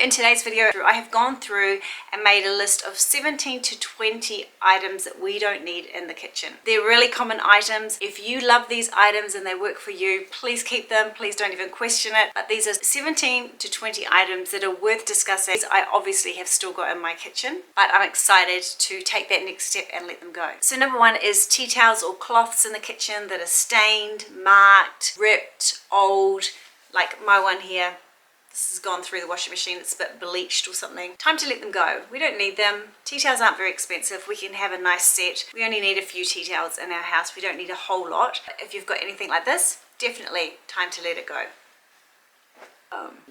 In today's video, I have gone through and made a list of 17 to 20 items that we don't need in the kitchen. They're really common items. If you love these items and they work for you, please keep them. Please don't even question it. But these are 17 to 20 items that are worth discussing. I obviously have still got in my kitchen, but I'm excited to take that next step and let them go. So number one is tea towels or cloths in the kitchen that are stained, marked, ripped, old, like my one here. This has gone through the washing machine, it's a bit bleached or something. Time to let them go. We don't need them. Tea towels aren't very expensive. We can have a nice set. We only need a few tea towels in our house. We don't need a whole lot. If you've got anything like this, definitely time to let it go.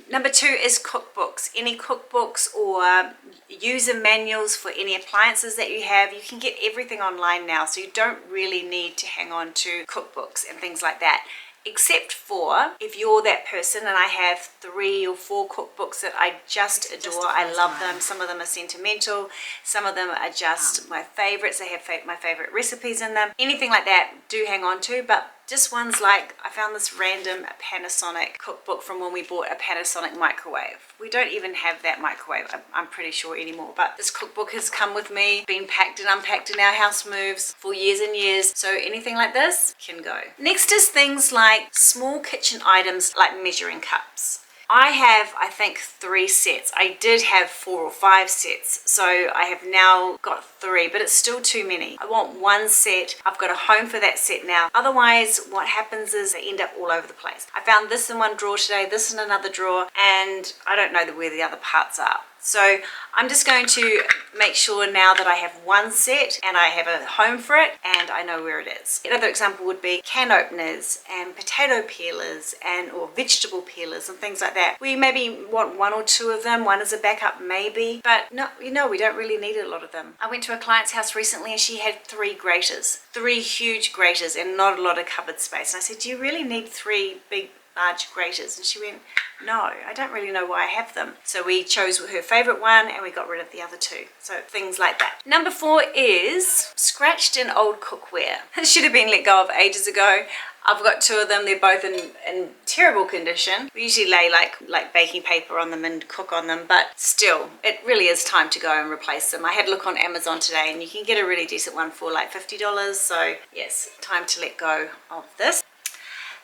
Number two is cookbooks. Any cookbooks or user manuals for any appliances that you have. You can get everything online now, so you don't really need to hang on to cookbooks and things like that. Except for if you're that person, and I have 3 or 4 cookbooks that I just adore. I love them. Some of them are sentimental. Some of them are just my favorites. They have my favorite recipes in them. Anything like that, do hang on to, but just ones like, I found this random Panasonic cookbook from when we bought a Panasonic microwave. We don't even have that microwave, I'm pretty sure, anymore. But this cookbook has come with me, been packed and unpacked in our house moves for years and years. So anything like this can go. Next is things like small kitchen items like measuring cups. I have, I think, 3 sets. I did have 4 or 5 sets, so I have now got 3, but it's still too many. I want 1 set. I've got a home for that set now. Otherwise, what happens is they end up all over the place. I found this in one drawer today, this in another drawer, and I don't know where the other parts are. So I'm just going to make sure now that I have 1 set and I have a home for it and I know where it is. Another example would be can openers and potato peelers or vegetable peelers and things like that. We maybe want 1 or 2 of them. 1 is a backup maybe, but no, we don't really need a lot of them. I went to a client's house recently and she had 3 graters, 3 huge graters and not a lot of cupboard space. And I said, do you really need 3 big large graters? And she went, no, I don't really know why I have them. So we chose her favorite one and we got rid of the other 2. So things like that. Number 4 is scratched and old cookware. It should have been let go of ages ago. I've got 2 of them. They're both in terrible condition. We usually lay like baking paper on them and cook on them, but still, it really is time to go and replace them. I had a look on Amazon today and you can get a really decent one for like $50. So yes, time to let go of this.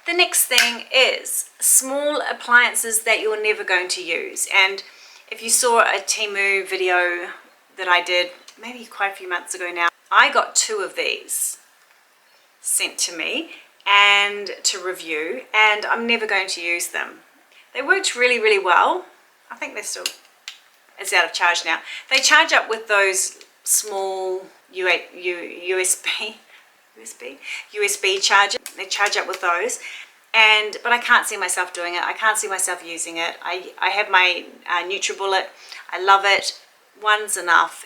The next thing is small appliances that you're never going to use. And if you saw a Temu video that I did maybe quite a few months ago now, I got 2 of these sent to me and to review, and I'm never going to use them. They worked really, really well. I think they're still, it's out of charge now. They charge up with those small USB charger. They charge up with those, but I can't see myself doing it. I can't see myself using it. I have my NutriBullet. I love it. 1's enough,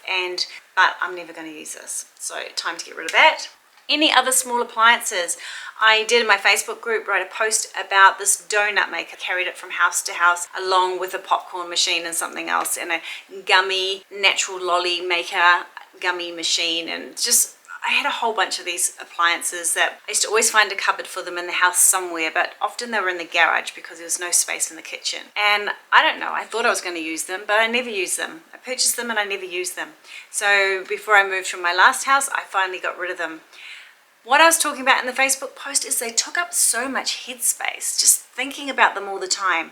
but I'm never going to use this. So time to get rid of that. Any other small appliances? I did in my Facebook group write a post about this donut maker. I carried it from house to house along with a popcorn machine and something else, and a gummy natural lolly maker gummy machine, and just I had a whole bunch of these appliances that I used to always find a cupboard for them in the house somewhere, but often they were in the garage because there was no space in the kitchen. And I don't know, I thought I was going to use them, but I never used them. I purchased them and I never used them. So before I moved from my last house, I finally got rid of them. What I was talking about in the Facebook post is they took up so much headspace, just thinking about them all the time.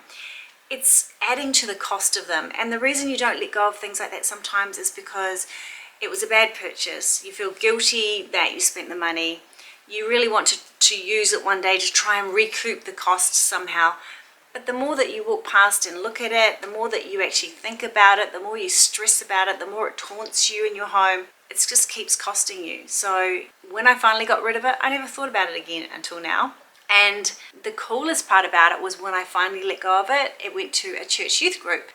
It's adding to the cost of them. And the reason you don't let go of things like that sometimes is because it was a bad purchase. You feel guilty that you spent the money. You really want to use it one day to try and recoup the costs somehow. But the more that you walk past and look at it, the more that you actually think about it, the more you stress about it, the more it taunts you in your home. It just keeps costing you. So when I finally got rid of it, I never thought about it again until now. And the coolest part about it was when I finally let go of it, it went to a church youth group.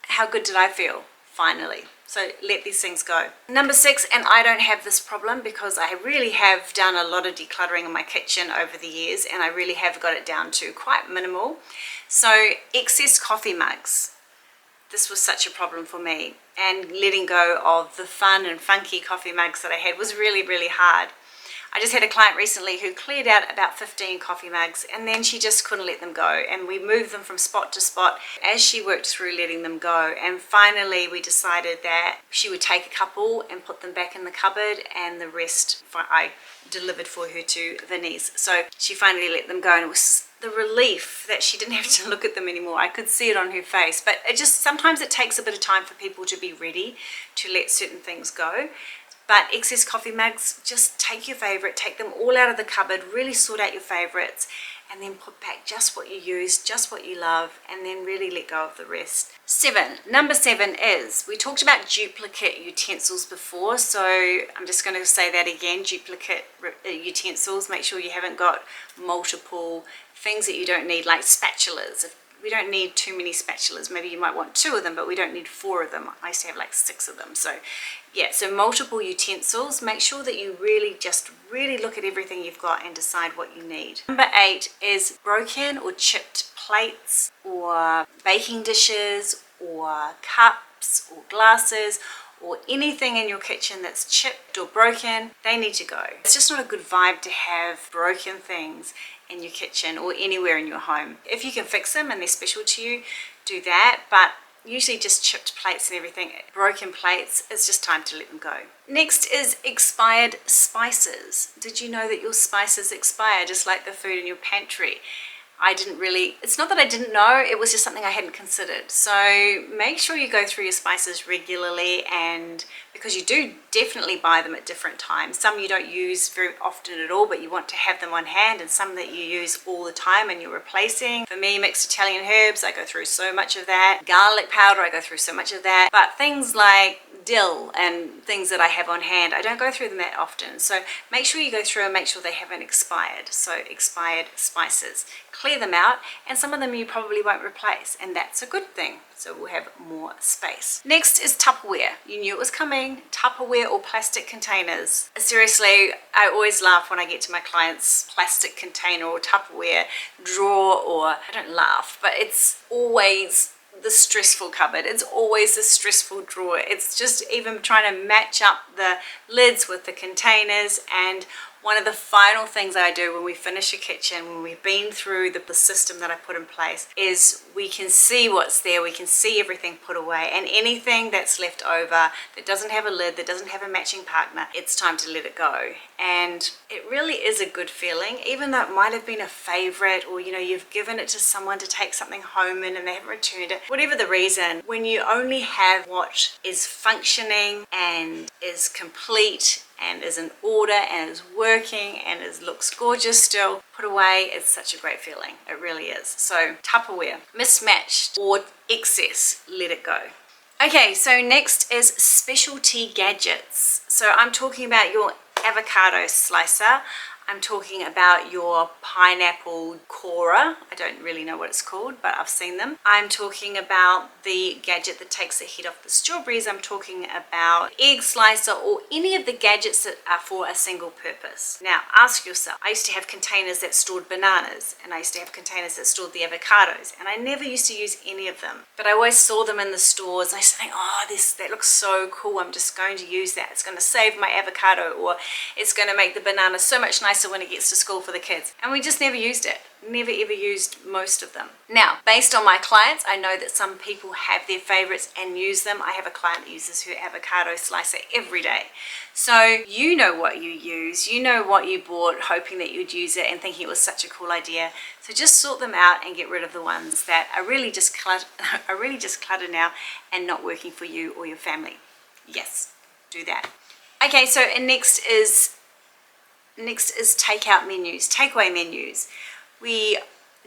How good did I feel? Finally. So let these things go. Number 6, and I don't have this problem because I really have done a lot of decluttering in my kitchen over the years, and I really have got it down to quite minimal. So excess coffee mugs. This was such a problem for me, and letting go of the fun and funky coffee mugs that I had was really, really hard. I just had a client recently who cleared out about 15 coffee mugs, and then she just couldn't let them go, and we moved them from spot to spot as she worked through letting them go. And finally we decided that she would take a couple and put them back in the cupboard, and the rest I delivered for her to Vinny's. So she finally let them go, and it was the relief that she didn't have to look at them anymore. I could see it on her face. But it just, sometimes it takes a bit of time for people to be ready to let certain things go. But excess coffee mugs, just take your favorite, take them all out of the cupboard, really sort out your favorites, and then put back just what you use, just what you love, and then really let go of the rest. Number seven is, we talked about duplicate utensils before, so I'm just going to say that again, duplicate utensils. Make sure you haven't got multiple things that you don't need, like spatulas. We don't need too many spatulas. Maybe you might want 2 of them, but we don't need 4 of them. I used to have like 6 of them. So yeah, so multiple utensils. Make sure that you really look at everything you've got and decide what you need. Number 8 is broken or chipped plates or baking dishes or cups or glasses or anything in your kitchen that's chipped or broken. They need to go. It's just not a good vibe to have broken things in your kitchen or anywhere in your home. If you can fix them and they're special to you, do that, but usually just chipped plates and everything, broken plates, it's just time to let them go. Next is expired spices. Did you know that your spices expire just like the food in your pantry? It's not that I didn't know, it was just something I hadn't considered. So make sure you go through your spices regularly, and because you do definitely buy them at different times. Some you don't use very often at all, but you want to have them on hand, and some that you use all the time and you're replacing. For me, mixed Italian herbs, I go through so much of that. Garlic powder, I go through so much of that. But things like dill and things that I have on hand, I don't go through them that often. So make sure you go through and make sure they haven't expired. So expired spices, clear them out, and some of them you probably won't replace, and that's a good thing. So we'll have more space. Next is Tupperware. You knew it was coming. Tupperware or plastic containers. Seriously, I always laugh when I get to my clients' plastic container or Tupperware drawer, or I don't laugh, but it's always the stressful cupboard. It's always the stressful drawer. It's just even trying to match up the lids with the containers. And one of the final things I do when we finish a kitchen, when we've been through the system that I put in place, is we can see what's there, we can see everything put away, and anything that's left over that doesn't have a lid, that doesn't have a matching partner, it's time to let it go. And it really is a good feeling, even though it might have been a favorite, or you've given it to someone to take something home in and they haven't returned it, whatever the reason. When you only have what is functioning and is complete and is in order and is working and looks gorgeous still, put away, it's such a great feeling. It really is. So Tupperware, mismatched or excess, let it go. Okay, so next is specialty gadgets. So I'm talking about your avocado slicer. I'm talking about your pineapple corer. I don't really know what it's called, but I've seen them. I'm talking about the gadget that takes the heat off the strawberries. I'm talking about egg slicer, or any of the gadgets that are for a single purpose. Now ask yourself, I used to have containers that stored bananas, and I used to have containers that stored the avocados, and I never used to use any of them. But I always saw them in the stores. I used to think, oh, that looks so cool. I'm just going to use that. It's going to save my avocado, or it's going to make the banana so much nicer when it gets to school for the kids. And we just never used it. Never ever used most of them. Now, based on my clients, I know that some people have their favorites and use them. I have a client that uses her avocado slicer every day. So you know what you use, you know what you bought hoping that you'd use it and thinking it was such a cool idea. So just sort them out and get rid of the ones that are really just clutter now and not working for you or your family. Yes, do that. Okay, so next is takeout menus, takeaway menus. We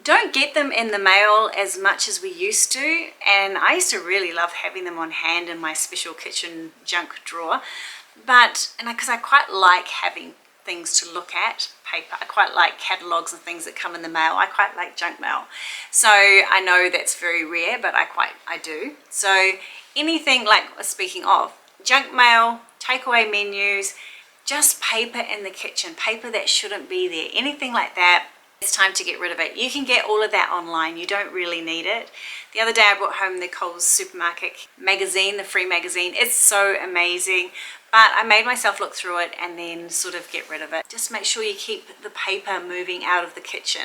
don't get them in the mail as much as we used to, and I used to really love having them on hand in my special kitchen junk drawer. Because I quite like having things to look at, paper. I quite like catalogs and things that come in the mail. I quite like junk mail. So I know that's very rare, but I do. So anything like, speaking of junk mail, takeaway menus, just paper in the kitchen, paper that shouldn't be there, anything like that, it's time to get rid of it. You can get all of that online. You don't really need it. The other day I brought home the Coles Supermarket magazine, the free magazine. It's so amazing, But I made myself look through it and then sort of get rid of it. Just make sure you keep the paper moving out of the kitchen.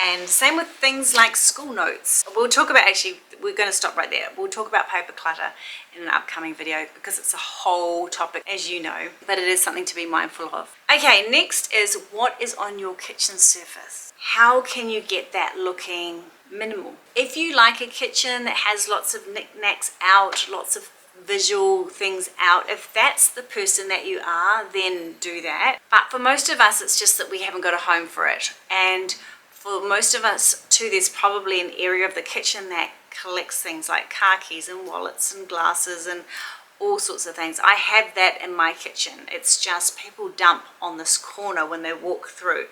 And same with things like school notes. We'll talk about, actually, we're going to stop right there. We'll talk about paper clutter in an upcoming video because it's a whole topic, as you know, but it is something to be mindful of. Okay, next is what is on your kitchen surface. How can you get that looking minimal? If you like a kitchen that has lots of knickknacks out, lots of visual things out, if that's the person that you are, then do that. But for most of us, it's just that we haven't got a home for it. And for most of us too, there's probably an area of the kitchen that collects things like car keys and wallets and glasses and all sorts of things. I have that in my kitchen. It's just people dump on this corner when they walk through.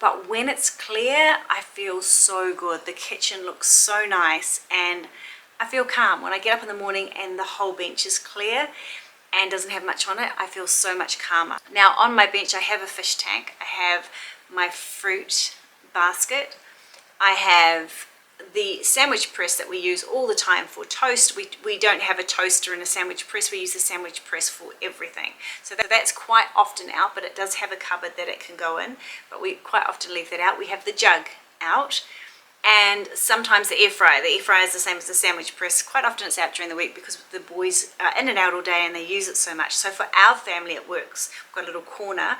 But when it's clear, I feel so good. The kitchen looks so nice and I feel calm. When I get up in the morning and the whole bench is clear and doesn't have much on it, I feel so much calmer. Now on my bench, I have a fish tank. I have my fruit basket. I have the sandwich press that we use all the time for toast. We don't have a toaster and a sandwich press. We use the sandwich press for everything. So that's quite often out, but it does have a cupboard that it can go in. But we quite often leave that out. We have the jug out. And sometimes the air fryer. The air fryer is the same as the sandwich press. Quite often it's out during the week because the boys are in and out all day and they use it so much. So for our family it works. We've got a little corner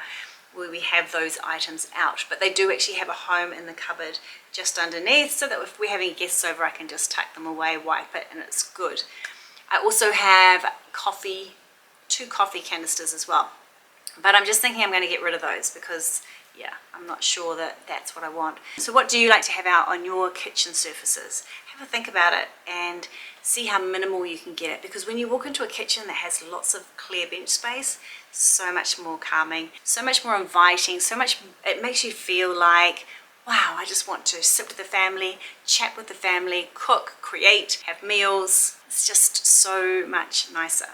where we have those items out. But they do actually have a home in the cupboard just underneath so that if we're having guests over I can just tuck them away, wipe it, and it's good. I also have coffee, 2 coffee canisters as well. But I'm just thinking I'm going to get rid of those because yeah, I'm not sure that that's what I want. So what do you like to have out on your kitchen surfaces? Have a think about it and see how minimal you can get it, because when you walk into a kitchen that has lots of clear bench space, so much more calming, so much more inviting, it makes you feel like, wow, I just want to sit with the family, chat with the family, cook, create, have meals. It's just so much nicer.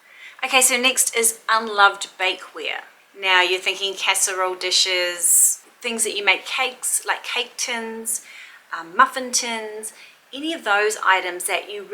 Okay, so next is unloved bakeware. Now you're thinking casserole dishes, things that you make cakes, like cake tins, muffin tins, any of those items that you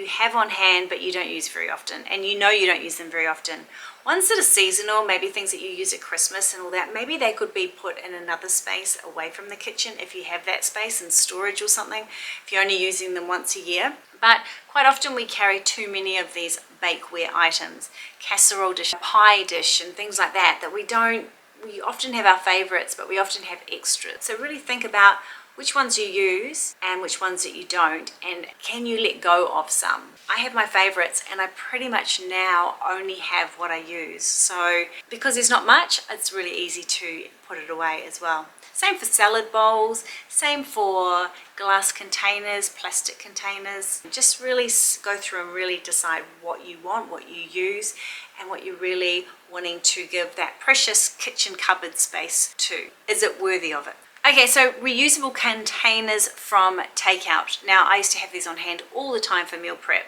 have on hand but you don't use very often, and you know you don't use them very often. Ones that are seasonal, maybe things that you use at Christmas and all that, maybe they could be put in another space away from the kitchen if you have that space in storage or something, if you're only using them once a year. But quite often we carry too many of these bakeware items, casserole dish, pie dish and things like that, we often have our favorites, but we often have extras. So really think about which ones you use and which ones that you don't, and can you let go of some? I have my favorites and I pretty much now only have what I use. So because there's not much, it's really easy to put it away as well. Same for salad bowls, same for glass containers, plastic containers. Just really go through and really decide what you want, what you use, and what you're really wanting to give that precious kitchen cupboard space to. Is it worthy of it? Okay, so reusable containers from takeout. Now, I used to have these on hand all the time for meal prep,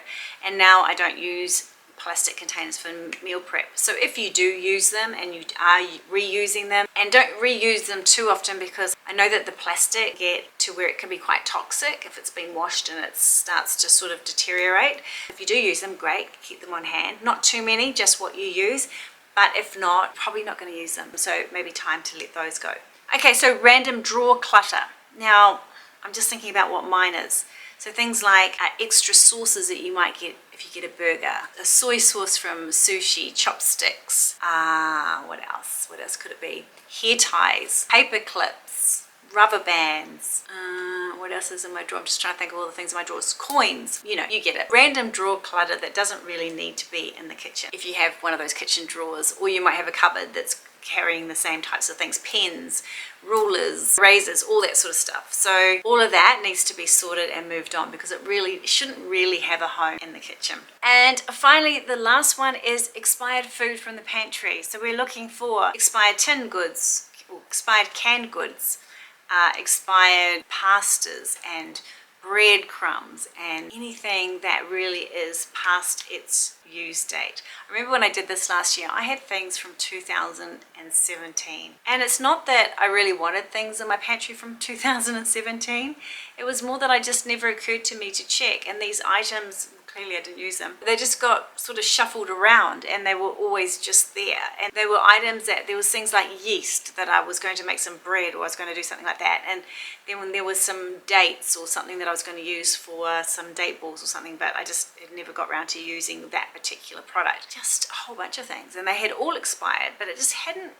and now I don't use plastic containers for meal prep. So if you do use them and you are reusing them, and don't reuse them too often, because I know that the plastic get to where it can be quite toxic if it's been washed and it starts to sort of deteriorate. If you do use them, great, keep them on hand. Not too many, just what you use, but if not, probably not going to use them. So maybe time to let those go. Okay, so random drawer clutter. Now, I'm just thinking about what mine is. So things like extra sauces that you might get if you get a burger, a soy sauce from sushi, chopsticks, what else? What else could it be? Hair ties, paper clips, rubber bands. What else is in my drawer? I'm just trying to think of all the things in my drawers. Coins, you know, you get it. Random drawer clutter that doesn't really need to be in the kitchen. If you have one of those kitchen drawers, or you might have a cupboard that's carrying the same types of things, pens, rulers, razors, all that sort of stuff. So all of that needs to be sorted and moved on, because it really shouldn't really have a home in the kitchen. And finally, the last one is expired food from the pantry. So we're looking for expired tin goods, or expired canned goods, expired pastas and breadcrumbs, and anything that really is past its use date. I remember when I did this last year, I had things from 2017, and it's not that I really wanted things in my pantry from 2017. It was more that I just never occurred to me to check, and these items clearly I didn't use them. They just got sort of shuffled around and they were always just there. And they were items that, there was things like yeast that I was going to make some bread or I was going to do something like that. And then when there was some dates or something that I was going to use for some date balls or something, but I just had never got around to using that particular product. Just a whole bunch of things. And they had all expired, but it just hadn't,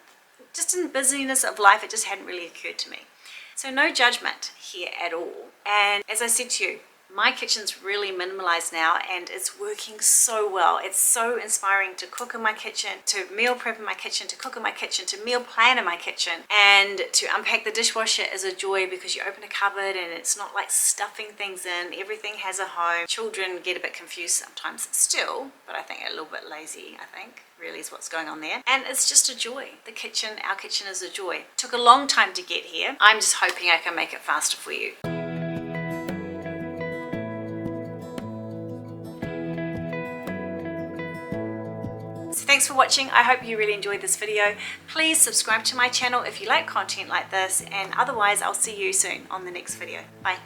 just in the busyness of life, it just hadn't really occurred to me. So no judgment here at all. And as I said to you, my kitchen's really minimalized now and it's working so well. It's so inspiring to cook in my kitchen, to meal prep in my kitchen, to cook in my kitchen, to meal plan in my kitchen, and to unpack the dishwasher is a joy because you open a cupboard and it's not like stuffing things in. Everything has a home. Children get a bit confused sometimes still, but I think a little bit lazy, I think really is what's going on there. And it's just a joy. The kitchen, our kitchen is a joy. Took a long time to get here. I'm just hoping I can make it faster for you. So thanks for watching. I hope you really enjoyed this video. Please subscribe to my channel if you like content like this, and otherwise I'll see you soon on the next video. Bye.